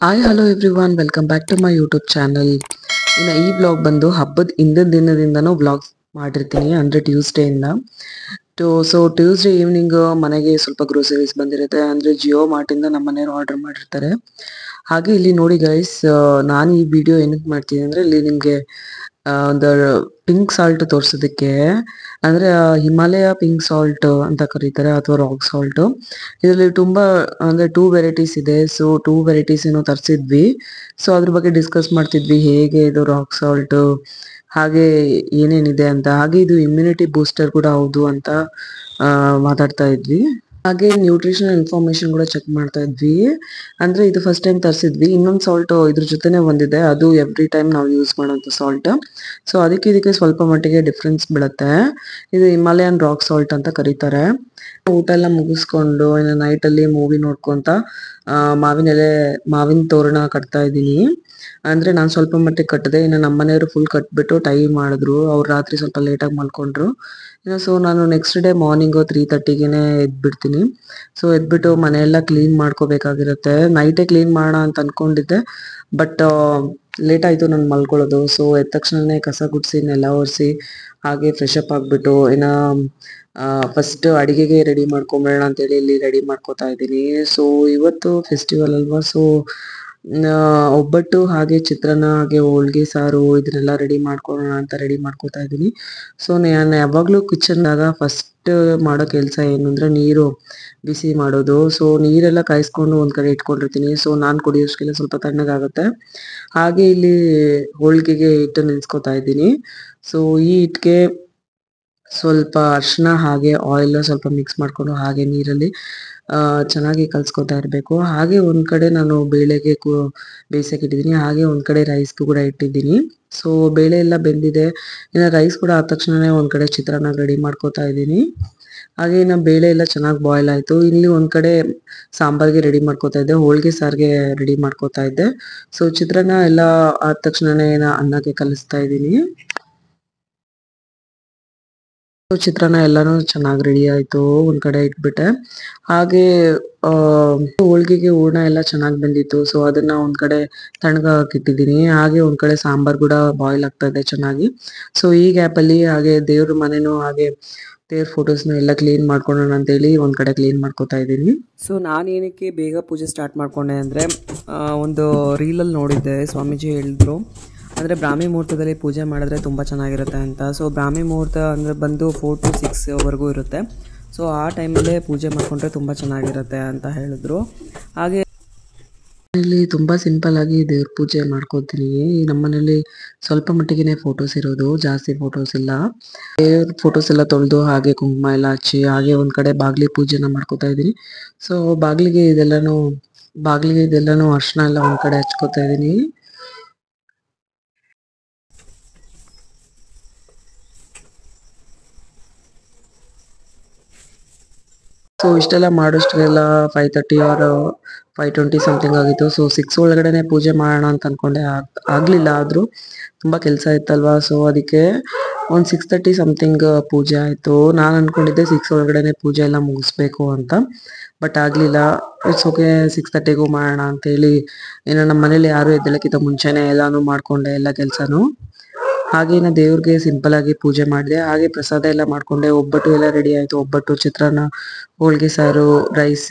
Hi hello everyone welcome back to my YouTube channel. ಇನ್ನು ಈ vlog ಬಂದು ಹಬ್ಬದ ಹಿಂದಿನ ದಿನದಿಂದನೂ ವ್ಲಾಗ್ಸ್ ಮಾಡಿರ್ತೀನಿ, ಅಂದರೆ ಟ್ಯೂಸ್ಡೇಯಿಂದ. ಸೊ ಟ್ಯೂಸ್ಡೇ ಈವ್ನಿಂಗ್ ಮನೆಗೆ ಸ್ವಲ್ಪ ಗ್ರೋಸರೀಸ್ ಬಂದಿರುತ್ತೆ, ಅಂದರೆ ಜಿಯೋ ಮಾರ್ಟಿಂದ ನಮ್ಮ ಮನೆಯವರು ಆರ್ಡರ್ ಮಾಡಿರ್ತಾರೆ. ಹಾಗೆ ಇಲ್ಲಿ ನೋಡಿ ಗೈಸ್, ನಾನು ಈ ವಿಡಿಯೋ ಏನಕ್ಕೆ ಮಾಡ್ತೀನಿ ಅಂದರೆ ಇಲ್ಲಿ ನಿಮಗೆ ಒಂದು ಪಿಂಕ್ ಸಾಲ್ಟ್ ತೋರಿಸೋದಕ್ಕೆ, ಅಂದರೆ ಹಿಮಾಲಯ ಪಿಂಕ್ ಸಾಲ್ಟ್ ಅಂತ ಕರೀತಾರೆ ಅಥವಾ ರಾಕ್ ಸಾಲ್ಟ್. ಇದರಲ್ಲಿ ತುಂಬಾ ಅಂದರೆ 2 ವೆರೈಟೀಸ್ ಇದೆ. ಸೊ 2 ವೆರೈಟೀಸ್ ಏನೋ ತರಿಸಿದ್ವಿ. ಸೊ ಅದ್ರ ಬಗ್ಗೆ ಡಿಸ್ಕಸ್ ಮಾಡ್ತಿದ್ವಿ, ಹೇಗೆ ಇದು ರಾಕ್ ಸಾಲ್ಟ್ ಹಾಗೆ ಏನೇನಿದೆ ಅಂತ. ಹಾಗೆ ಇದು ಇಮ್ಯುನಿಟಿ ಬೂಸ್ಟರ್ ಕೂಡ ಹೌದು ಅಂತ ಮಾತಾಡ್ತಾ ಇದ್ವಿ. ಹಾಗೆ ನ್ಯೂಟ್ರಿಷನಲ್ ಇನ್ಫಾರ್ಮೇಶನ್ ಕೂಡ ಚೆಕ್ ಮಾಡ್ತಾ ಇದ್ವಿ. ಅಂದ್ರೆ ಇದು ಫಸ್ಟ್ ಟೈಮ್ ತರಿಸಿದ್ವಿ. ಇನ್ನೊಂದು ಸಾಲ್ಟ್ ಇದ್ರ ಜೊತೆನೆ ಬಂದಿದೆ, ಅದು ಎವ್ರಿ ಟೈಮ್ ನಾವು ಯೂಸ್ ಮಾಡೋಂಥ ಸಾಲ್ಟ್. ಸೊ ಅದಕ್ಕೆ ಇದಕ್ಕೆ ಸ್ವಲ್ಪ ಮಟ್ಟಿಗೆ ಡಿಫ್ರೆನ್ಸ್ ಬೀಳುತ್ತೆ. ಇದು ಹಿಮಾಲಯನ್ ರಾಕ್ ಸಾಲ್ಟ್ ಅಂತ ಕರೀತಾರೆ. ಊಟ ಎಲ್ಲ ಮುಗಿಸ್ಕೊಂಡು ಇನ್ನು ನೈಟ್ ಅಲ್ಲಿ ಮೂವಿ ನೋಡ್ಕೊಂತ ಮಾವಿನ ತೋರಣ ಕಟ್ತಾ ಇದ್ದೀನಿ. ಅಂದ್ರೆ ನಾನು ಸ್ವಲ್ಪ ಮಟ್ಟಿಗೆ ಕಟ್ಟಿದೆ, ಇನ್ನು ನಮ್ಮ ಮನೆಯವರು ಫುಲ್ ಕಟ್ಬಿಟ್ಟು ಟೈ ಮಾಡಿದ್ರು. ಅವ್ರು ರಾತ್ರಿ ಸ್ವಲ್ಪ ಲೇಟಾಗಿ ಮಲ್ಕೊಂಡ್ರು. ಸೊ ನಾನು ನೆಕ್ಸ್ಟ್ ಡೇ ಮಾರ್ನಿಂಗ್ 3:30ಗೆನೆ ಎದ್ಬಿಡ್ತೀನಿ. ಸೊ ಎದ್ಬಿಟ್ಟು ಮನೆಯೆಲ್ಲ ಕ್ಲೀನ್ ಮಾಡ್ಕೋಬೇಕಾಗಿರುತ್ತೆ. ನೈಟೇ ಕ್ಲೀನ್ ಮಾಡೋಣ ಅಂತ ಅನ್ಕೊಂಡಿದ್ದೆ, ಬಟ್ ಲೇಟ್ ಆಯ್ತು ನಾನು ಮಲ್ಕೊಳ್ಳೋದು. ಸೊ ಎದ್ದ ತಕ್ಷಣನೇ ಕಸ ಗುಡಿಸಿ ನೆಲ ಒರೆಸಿ ಹಾಗೆ ಫ್ರೆಶ್ ಅಪ್ ಆಗ್ಬಿಟ್ಟು ಇನ್ನ ಫಸ್ಟ್ ಅಡಿಗೆಗೆ ರೆಡಿ ಮಾಡ್ಕೊಂಬೇಡ ಅಂತೇಳಿ ಇಲ್ಲಿ ರೆಡಿ ಮಾಡ್ಕೋತಾ ಇದ್ದೀನಿ. ಸೊ ಇವತ್ತು ಫೆಸ್ಟಿವಲ್ ಅಲ್ವಾ, ಸೊ ಒಬ್ಬಟ್ಟು ಹಾಗೆ ಚಿತ್ರಾನ್ನ ಹಾಗೆ ಹೋಳ್ಗೆ ಸಾರು ಇದನ್ನೆಲ್ಲ ರೆಡಿ ಮಾಡ್ಕೊಳ್ಳೋಣ ಅಂತ ರೆಡಿ ಮಾಡ್ಕೋತಾ ಇದ್ದೀನಿ. ಸೊ ನಾನು ಯಾವಾಗಲೂ ಕಿಚನ್ದಾಗ ಫಸ್ಟ್ ಮಾಡೋ ಕೆಲಸ ಏನು ಅಂದರೆ ನೀರು ಬಿಸಿ ಮಾಡೋದು. ಸೊ ನೀರೆಲ್ಲ ಕಾಯಿಸ್ಕೊಂಡು ಒಂದು ಕಡೆ ಇಟ್ಕೊಂಡಿರ್ತೀನಿ. ಸೊ ನಾನು ಕುಡಿಯೋಷ್ಟಕ್ಕೆಲ್ಲ ಸ್ವಲ್ಪ ತಣ್ಣಗಾಗುತ್ತೆ. ಹಾಗೆ ಇಲ್ಲಿ ಹೋಳಿಗೆಗೆ ಹಿಟ್ಟು ನೆನೆಸ್ಕೊತಾ ಇದ್ದೀನಿ. ಸೊ ಈ ಹಿಟ್ಟಿಗೆ ಸ್ವಲ್ಪ ಅರಿಶಿನ ಹಾಗೆ ಆಯಿಲ್ ಸ್ವಲ್ಪ ಮಿಕ್ಸ್ ಮಾಡ್ಕೊಂಡು ಹಾಗೆ ನೀರಲ್ಲಿ ಚೆನ್ನಾಗಿ ಕಲ್ಸ್ಕೊತಾ ಇರಬೇಕು. ಹಾಗೆ ಒಂದ್ ಕಡೆ ನಾನು ಬೇಳೆಗೆ ಬೇಯಿಸಕ್ಕೆ ಇಟ್ಟಿದ್ದೀನಿ, ಹಾಗೆ ಒಂದ್ ಕಡೆ ರೈಸ್ಗೂ ಕೂಡ ಇಟ್ಟಿದ್ದೀನಿ. ಸೊ ಬೇಳೆ ಎಲ್ಲ ಬೆಂದಿದೆ, ಇನ್ನು ರೈಸ್ ಕೂಡ ಆದ ತಕ್ಷಣನೇ ಒಂದ್ ಕಡೆ ಚಿತ್ರಾನ್ನ ರೆಡಿ ಮಾಡ್ಕೋತಾ ಇದ್ದೀನಿ. ಹಾಗೆ ಇನ್ನು ಬೇಳೆ ಎಲ್ಲ ಚೆನ್ನಾಗಿ ಬಾಯ್ಲ್ ಆಯ್ತು. ಇಲ್ಲಿ ಒಂದ್ ಕಡೆ ಸಾಂಬಾರ್ಗೆ ರೆಡಿ ಮಾಡ್ಕೋತಾ ಇದ್ದೆ, ಹೋಳಿಗೆ ಸಾರಿಗೆ ರೆಡಿ ಮಾಡ್ಕೋತಾ ಇದ್ದೆ. ಸೊ ಚಿತ್ರಾನ್ನ ಎಲ್ಲ ಆದ ತಕ್ಷಣನೇ ಅನ್ನಕ್ಕೆ ಕಲಿಸ್ತಾ ಇದ್ದೀನಿ. ಚಿತ್ರಾನ್ನ ಎಲ್ಲಾನು ಚೆನ್ನಾಗಿ ರೆಡಿ ಆಯ್ತು, ಒಂದ್ ಕಡೆ ಇಟ್ಬಿಟ್ಟೆ. ಹಾಗೆ ಹೋಳ್ಗೆಗೆ ಹೂರ್ಣ ಎಲ್ಲ ಚೆನ್ನಾಗಿ ಬೆಂದಿತ್ತು. ಸೊ ಅದನ್ನ ಒಂದ್ ಕಡೆ ತಣ್ಣಗಾಗಕ್ಕೆ ಇಟ್ಟಿದ್ದೀನಿ. ಹಾಗೆ ಒಂದ್ ಕಡೆ ಸಾಂಬಾರ್ ಕೂಡ ಬಾಯ್ಲ್ ಆಗ್ತಾ ಇದೆ ಚೆನ್ನಾಗಿ. ಸೊ ಈ ಗ್ಯಾಪ್ ಅಲ್ಲಿ ಹಾಗೆ ದೇವ್ರ ಮನೆನೂ ಹಾಗೆ ದೇವ್ರ ಫೋಟೋಸ್ನ ಎಲ್ಲ ಕ್ಲೀನ್ ಮಾಡ್ಕೊಳ್ಳೋಣ ಅಂತೇಳಿ ಒಂದ್ ಕಡೆ ಕ್ಲೀನ್ ಮಾಡ್ಕೊತಾ ಇದ್ದೀನಿ. ಸೊ ನಾನು ಏನಕ್ಕೆ ಬೇಗ ಪೂಜೆ ಸ್ಟಾರ್ಟ್ ಮಾಡ್ಕೊಂಡೆ ಅಂದ್ರೆ, ಒಂದು ರೀಲಲ್ಲಿ ನೋಡಿದ್ದೆ, ಸ್ವಾಮೀಜಿ ಹೇಳಿದ್ರು ಅಂದರೆ ಬ್ರಾಹ್ಮಿ ಮುಹೂರ್ತದಲ್ಲಿ ಪೂಜೆ ಮಾಡಿದ್ರೆ ತುಂಬ ಚೆನ್ನಾಗಿರುತ್ತೆ ಅಂತ. ಸೊ ಬ್ರಾಹ್ಮಿ ಮುಹೂರ್ತ ಅಂದರೆ ಬಂದು 4 to 6ವರೆಗೂ ಇರುತ್ತೆ. ಸೊ ಆ ಟೈಮಲ್ಲೇ ಪೂಜೆ ಮಾಡಿಕೊಂಡ್ರೆ ತುಂಬ ಚೆನ್ನಾಗಿರುತ್ತೆ ಅಂತ ಹೇಳಿದ್ರು. ಹಾಗೆ ಇಲ್ಲಿ ತುಂಬ ಸಿಂಪಲ್ ಆಗಿ ದೇವ್ರ ಪೂಜೆ ಮಾಡ್ಕೋತೀನಿ. ನಮ್ಮನೇಲಿ ಸ್ವಲ್ಪ ಮಟ್ಟಿಗೆ ಫೋಟೋಸ್ ಇರೋದು, ಜಾಸ್ತಿ ಫೋಟೋಸ್ ಇಲ್ಲ. ದೇವ್ರ ಫೋಟೋಸ್ ಎಲ್ಲ ತೊಳೆದು ಹಾಗೆ ಕುಂಕುಮ ಎಲ್ಲ ಹಚ್ಚಿ ಹಾಗೆ ಒಂದ್ ಕಡೆ ಬಾಗ್ಲಿ ಪೂಜೆನ ಮಾಡ್ಕೋತಾ ಇದ್ದೀನಿ. ಸೊ ಬಾಗ್ಲಿಗೆ ಇದೆಲ್ಲಾನು ಅರ್ಶನ ಎಲ್ಲ ಒಂದ್ ಕಡೆ ಹಚ್ಕೋತಾ ಇದ್ದೀನಿ. ಸೊ ಇಷ್ಟೆಲ್ಲ ಮಾಡೋಷ್ಟೆಲ್ಲ 5:30 ಆರ್ 5:20 ಸಮಥಿಂಗ್ ಆಗಿತ್ತು. ಸೊ 6 ಒಳಗಡೆನೆ ಪೂಜೆ ಮಾಡೋಣ ಅಂತ ಅನ್ಕೊಂಡೆ, ಆಗ್ಲಿಲ್ಲ. ಆದ್ರೂ ತುಂಬಾ ಕೆಲಸ ಇತ್ತಲ್ವಾ, ಸೊ ಅದಕ್ಕೆ ಒಂದು 6:30 ಸಮಥಿಂಗ್ ಪೂಜೆ ಆಯ್ತು. ನಾನು ಅನ್ಕೊಂಡಿದ್ದೆ 6 ಒಳಗಡೆನೆ ಪೂಜೆ ಎಲ್ಲ ಮುಗಿಸ್ಬೇಕು ಅಂತ, ಬಟ್ ಆಗ್ಲಿಲ್ಲ. ಇಟ್ಸ್ ಓಕೆ, 6:30ಗೂ ಮಾಡೋಣ ಅಂತ ಹೇಳಿ ಇನ್ನು ನಮ್ಮ ಮನೇಲಿ ಯಾರು ಎದ್ದೇಳಕ್ಕಿಂತ ಮುಂಚೆನೆ ಎಲ್ಲಾನು ಮಾಡ್ಕೊಂಡೆ ಎಲ್ಲ ಕೆಲಸನು. ಹಾಗೆ ಇನ್ನು ದೇವ್ರಿಗೆ ಸಿಂಪಲ್ ಆಗಿ ಪೂಜೆ ಮಾಡಿದೆ. ಹಾಗೆ ಪ್ರಸಾದ ಎಲ್ಲ ಮಾಡ್ಕೊಂಡೆ. ಒಬ್ಬಟ್ಟು ಎಲ್ಲ ರೆಡಿ ಆಯ್ತು, ಒಬ್ಬಟ್ಟು, ಚಿತ್ರಾನ್ನ, ಹೋಳಿಗೆ ಸಾರು, ರೈಸ್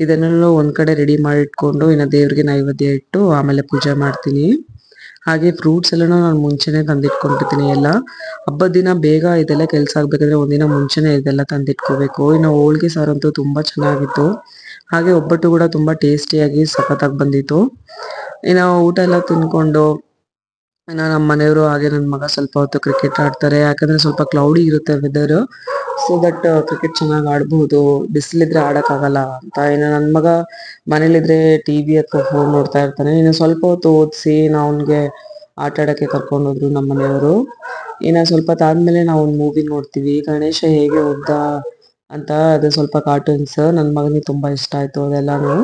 ಇದನ್ನೆಲ್ಲ ಒಂದ್ ಕಡೆ ರೆಡಿ ಮಾಡಿ ಇಟ್ಕೊಂಡು ಇನ್ನು ದೇವ್ರಿಗೆ ನೈವೇದ್ಯ ಇಟ್ಟು ಆಮೇಲೆ ಪೂಜೆ ಮಾಡ್ತೀನಿ. ಹಾಗೆ ಫ್ರೂಟ್ಸ್ ಎಲ್ಲಾನು ನಾನು ಮುಂಚೆನೆ ತಂದಿಟ್ಕೊಂಡಿರ್ತೀನಿ. ಎಲ್ಲ ಹಬ್ಬದ ದಿನ ಬೇಗ ಇದೆಲ್ಲ ಕೆಲಸ ಆಗ್ಬೇಕಂದ್ರೆ ಒಂದಿನ ಮುಂಚೆನೆ ಇದೆಲ್ಲ ತಂದಿಟ್ಕೋಬೇಕು. ಇನ್ನು ಹೋಳಿಗೆ ಸಾರು ಅಂತೂ ತುಂಬಾ ಚೆನ್ನಾಗಿತ್ತು. ಹಾಗೆ ಒಬ್ಬಟ್ಟು ಕೂಡ ತುಂಬಾ ಟೇಸ್ಟಿಯಾಗಿ ಸಖತ್ತಾಗಿ ಬಂದಿತ್ತು. ಇನ್ನು ಊಟ ಎಲ್ಲ ತಿನ್ಕೊಂಡು ಇನ್ನು ನಮ್ಮ ಮನೆಯವರು ಹಾಗೆ ನನ್ನ ಮಗ ಸ್ವಲ್ಪ ಹೊತ್ತು ಕ್ರಿಕೆಟ್ ಆಡ್ತಾರೆ. ಯಾಕಂದ್ರೆ ಸ್ವಲ್ಪ ಕ್ಲೌಡಿ ಇರುತ್ತೆ ವೆದರ್, ಸೊ ದಟ್ ಕ್ರಿಕೆಟ್ ಚೆನ್ನಾಗಿ ಆಡ್ಬಹುದು. ಬಿಸಿಲಿದ್ರೆ ಆಡಕ್ಕಾಗಲ್ಲ ಅಂತ. ಇನ್ನು ನನ್ನ ಮಗ ಮನೇಲಿದ್ರೆ ಟಿವಿ ಅಥವಾ ಫೋನ್ ನೋಡ್ತಾ ಇರ್ತಾನೆ. ಇನ್ನು ಸ್ವಲ್ಪ ಹೊತ್ತು ಓದಿಸಿ ನಾವು ಅವನಿಗೆ ಆಟ ಆಡಕ್ಕೆ ಕರ್ಕೊಂಡು ಹೋದ್ರು ನಮ್ಮ ಮನೆಯವರು. ಇನ್ನು ಸ್ವಲ್ಪ ಹೊತ್ತಾದ್ಮೇಲೆ ನಾವು ಒಂದು ಮೂವಿ ನೋಡ್ತೀವಿ, ಗಣೇಶ ಹೇಗೆ ಓದ್ದ ಅಂತ. ಅದು ಸ್ವಲ್ಪ ಕಾರ್ಟೂನ್ಸ್ ನನ್ನ ಮಗನಿಗೆ ತುಂಬಾ ಇಷ್ಟ ಆಯ್ತು ಅದೆಲ್ಲಾನು.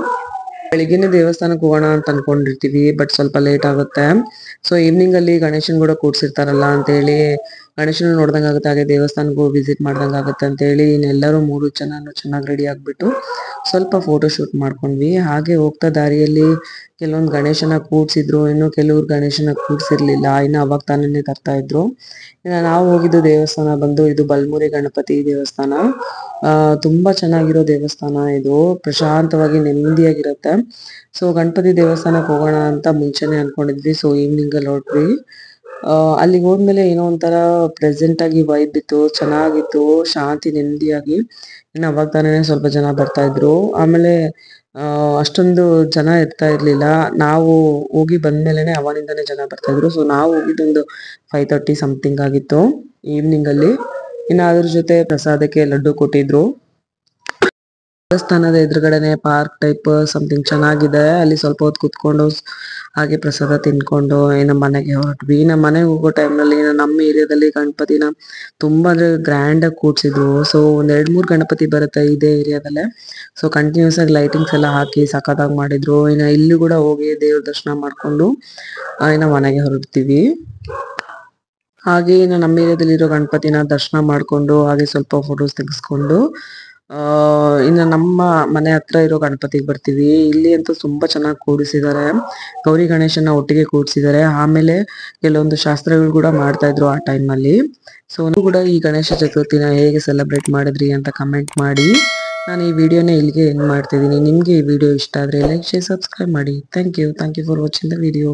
ಬೆಳಿಗ್ಗೆನೆ ದೇವಸ್ಥಾನಕ್ಕೆ ಹೋಗೋಣ ಅಂತ ಅನ್ಕೊಂಡಿರ್ತೀವಿ, ಬಟ್ ಸ್ವಲ್ಪ ಲೇಟ್ ಆಗುತ್ತೆ. ಸೊ ಈವ್ನಿಂಗ್ ಅಲ್ಲಿ ಗಣೇಶನ್ ಕೂಡ ಕೂಡ್ಸಿರ್ತಾರಲ್ಲ ಅಂತ ಹೇಳಿ ಗಣೇಶನ ನೋಡ್ದಂಗೆ ಆಗುತ್ತೆ, ಹಾಗೆ ದೇವಸ್ಥಾನಕ್ಕೂ ವಿಸಿಟ್ ಮಾಡ್ದಂಗೆ ಆಗುತ್ತೆ ಅಂತ ಹೇಳಿ ಇನ್ನೆಲ್ಲರೂ 3 ಜನನು ಚೆನ್ನಾಗಿ ರೆಡಿ ಆಗ್ಬಿಟ್ಟು ಸ್ವಲ್ಪ ಫೋಟೋ ಶೂಟ್ ಮಾಡ್ಕೊಂಡ್ವಿ. ಹಾಗೆ ಹೋಗ್ತಾ ದಾರಿಯಲ್ಲಿ ಕೆಲವೊಂದು ಗಣೇಶನ ಕೂಡ್ಸಿದ್ರು, ಇನ್ನು ಕೆಲವ್ರು ಗಣೇಶನ ಕೂಡ್ಸಿರ್ಲಿಲ್ಲ, ಇನ್ನು ಅವಾಗ ತಾನೇ ತರ್ತಾ ಇದ್ರು. ಇನ್ನು ನಾವು ಹೋಗಿದ್ದು ದೇವಸ್ಥಾನ ಬಂದು ಇದು ಬಲ್ಮುರಿ ಗಣಪತಿ ದೇವಸ್ಥಾನ. ತುಂಬಾ ಚೆನ್ನಾಗಿರೋ ದೇವಸ್ಥಾನ ಇದು, ಪ್ರಶಾಂತವಾಗಿ ನೆಮ್ಮದಿಯಾಗಿರುತ್ತೆ. ಸೊ ಗಣಪತಿ ದೇವಸ್ಥಾನಕ್ಕೆ ಹೋಗೋಣ ಅಂತ ಮುಂಚೆನೆ ಅನ್ಕೊಂಡಿದ್ವಿ. ಸೊ ಈವ್ನಿಂಗ್ ಅಲ್ಲಿ ಹೊರಟ್ವಿ. ಅಲ್ಲಿಗೆ ಹೋದ್ಮೇಲೆ ಏನೋ ಒಂಥರ ಪ್ರೆಸೆಂಟ್ ಆಗಿ ವೈಬ್ ಇತ್ತು, ಚೆನ್ನಾಗಿತ್ತು, ಶಾಂತಿ ನೆಮ್ಮದಿಯಾಗಿ. ಇನ್ನು ಅವಾಗ ತಾನೇ ಸ್ವಲ್ಪ ಜನ ಬರ್ತಾ ಇದ್ರು. ಆಮೇಲೆ ಅಷ್ಟೊಂದು ಜನ ಇರ್ತಾ ಇರ್ಲಿಲ್ಲ. ನಾವು ಹೋಗಿ ಬಂದ್ಮೇಲೆನೆ ಅವನಿಂದಾನೇ ಜನ ಬರ್ತಾ ಇದ್ರು. ಸೊ ನಾವು ಹೋಗಿದ್ದೊಂದು 5:30 ಸಮಥಿಂಗ್ ಆಗಿತ್ತು ಈವ್ನಿಂಗ್ ಅಲ್ಲಿ. ಇನ್ನು ಅದ್ರ ಜೊತೆ ಪ್ರಸಾದಕ್ಕೆ ಲಡ್ಡು ಕೊಟ್ಟಿದ್ರು. ದೇವಸ್ಥಾನದ ಎದುರುಗಡೆನೆ ಪಾರ್ಕ್ ಟೈಪ್ ಸಮಥಿಂಗ್ ಚೆನ್ನಾಗಿದೆ, ಅಲ್ಲಿ ಸ್ವಲ್ಪ ಹೊತ್ತು ಕುತ್ಕೊಂಡು ಹಾಗೆ ಪ್ರಸಾದ ತಿನ್ಕೊಂಡು ನಮ್ಮ ಮನೆಗೆ ಹೊರಟ್ವಿ. ನಮ್ಮ ಮನೆಗೆ ಹೋಗೋ ಟೈಮ್ನಲ್ಲಿ ನಮ್ಮ ಏರಿಯಾದಲ್ಲಿ ಗಣಪತಿನ ತುಂಬಾ ಅಂದ್ರೆ ಗ್ರ್ಯಾಂಡ್ ಆಗಿ ಕೂಡ್ಸಿದ್ರು. ಸೊ ಒಂದ್ 2-3 ಗಣಪತಿ ಬರುತ್ತೆ ಇದೇ ಏರಿಯಾದಲ್ಲೇ. ಸೊ ಕಂಟಿನ್ಯೂಸ್ ಆಗಿ ಲೈಟಿಂಗ್ಸ್ ಎಲ್ಲ ಹಾಕಿ ಸಖತ್ತಾಗಿ ಮಾಡಿದ್ರು. ಇನ್ನು ಇಲ್ಲಿ ಕೂಡ ಹೋಗಿ ದೇವ್ರ ದರ್ಶನ ಮಾಡ್ಕೊಂಡು ಇನ್ನು ಮನೆಗೆ ಹೊರಡ್ತೀವಿ. ಹಾಗೆ ಇನ್ನು ನಮ್ಮ ಏರಿಯಾದಲ್ಲಿರೋ ಗಣಪತಿನ ದರ್ಶನ ಮಾಡ್ಕೊಂಡು ಹಾಗೆ ಸ್ವಲ್ಪ ಫೋಟೋಸ್ ತೆಗೆಸ್ಕೊಂಡು ಇನ್ನು ನಮ್ಮ ಮನೆ ಹತ್ರ ಇರೋ ಗಣಪತಿಗೆ ಬರ್ತೀವಿ. ಇಲ್ಲಿ ಅಂತೂ ತುಂಬಾ ಚೆನ್ನಾಗಿ ಕೂಡಿಸಿದ್ದಾರೆ, ಗೌರಿ ಗಣೇಶನ ಒಟ್ಟಿಗೆ ಕೂಡಿಸಿದ್ದಾರೆ. ಆಮೇಲೆ ಕೆಲವೊಂದು ಶಾಸ್ತ್ರಗಳು ಕೂಡ ಮಾಡ್ತಾ ಇದ್ರು ಆ ಟೈಮ್ ಅಲ್ಲಿ. ಸೊ ನೀವು ಕೂಡ ಈ ಗಣೇಶ ಚತುರ್ಥಿನ ಹೇಗೆ ಸೆಲೆಬ್ರೇಟ್ ಮಾಡಿದ್ರಿ ಅಂತ ಕಮೆಂಟ್ ಮಾಡಿ. ನಾನು ಈ ವಿಡಿಯೋನ ಇಲ್ಲಿಗೆ ಎಂಡ್ ಮಾಡ್ತಿದ್ದೀನಿ. ನಿಮ್ಗೆ ಈ ವಿಡಿಯೋ ಇಷ್ಟ ಆದ್ರೆ ಲೈಕ್, ಶೇರ್, ಸಬ್ಸ್ಕ್ರೈಬ್ ಮಾಡಿ. Thank you for watching the video.